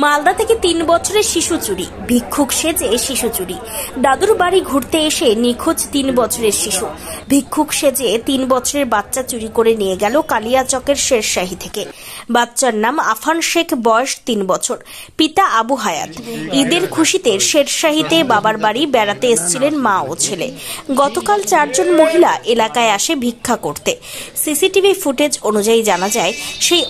মালদা থেকে 3 বছরের শিশু চুরি, ভিক্ষুক সেজে শিশু চুরি। দাদুর বাড়ি ঘুরতে এসে নিখোঁজ 3 বছরের শিশু। ভিক্ষুক সেজে 3 বছরের বাচ্চা চুরি করে নিয়ে গেল কালিয়াচকের শেরশাহী থেকে। বাচ্চার নাম আফান শেখ, বয়স 3 বছর। পিতা আবু হায়াত। ঈদের খুশিতে শেরশাহীতে বাবার বাড়ি বেড়াতে এসেছিলেন মা ও ছেলে। গতকাল 4 জন মহিলা এলাকায় আসে ভিক্ষা করতে। সিসিটিভি ফুটেজ অনুযায়ী জানা যায়, সেই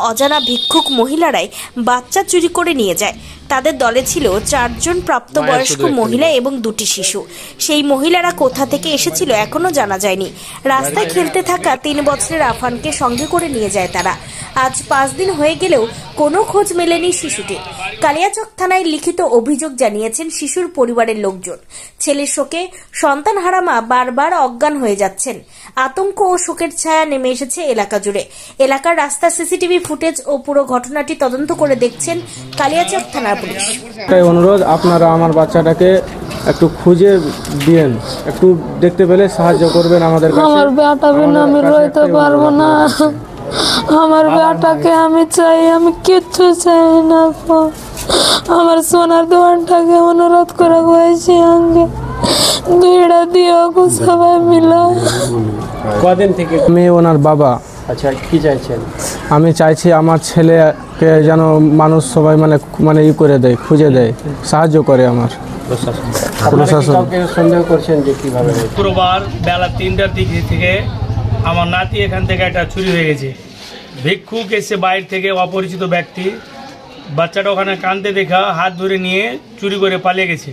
অজানা ভিক্ষুক মহিলারাই বাচ্চা চুরি করে নিয়ে যায়। তাদের দলে ছিল 4 জন প্রাপ্তবয়স্ক মহিলা এবং 2টি শিশু। সেই মহিলারা কোথা থেকে এসেছিল এখনো জানা যায়নি। রাস্তায় খেলতে থাকা 3 বছরের আফানকে সঙ্গে করে নিয়ে যায় তারা। আজ 5 দিন হয়ে গেলেও কোনো খোঁজ মেলেনি শিশুটির। কালিয়াচক থানায় লিখিত অভিযোগ জানিয়েছেন শিশুর পরিবারের লোকজন। ছেলের শোকে সন্তানহারা মা বারবার অজ্ঞান হয়ে যাচ্ছেন। আতঙ্ক ও শোকের ছায়া নেমে এসেছে এলাকা জুড়ে। এলাকার রাস্তার সিসিটিভি ফুটেজ ও পুরো ঘটনাটি তদন্ত করে দেখছেন কালিয়াচক থানার পুলিশ। অনুরোধ, আপনারা আমার বাচ্চাটাকে একটু খুঁজে দিয়েন, একটু দেখতে পেলে সাহায্য করবেন আমাদের কাছে। আমার বেটা বিনা আমি রইতে পারবো না। আমার বেটাকে আমি চাই, আমি কিচ্ছু চাই না। আমার সোনার দোকানটাকে অনুরোধ করে হয়েছে আগে 2টা দিও সবাই মিলা। কদিন থেকে আমি ওনার বাবা। আচ্ছা, কি চাইছেন? আমি চাইছি আমার ছেলেকে যেন মানুষ সবাই মানে করে দেয়, খুঁজে দেয়, সাহায্য করে আমার প্রশাসন। সন্দেহ করছেন যে কিভাবে? শুক্রবার বেলা 3টার দিক থেকে আমার নাতি এখান থেকে একটা চুরি হয়ে গেছে। ভিক্ষুক এসে বাইরে থেকে অপরিচিত ব্যক্তি বাচ্চাটা ওখানে কাঁদতে দেখা হাত ধরে নিয়ে চুরি করে পালিয়ে গেছে।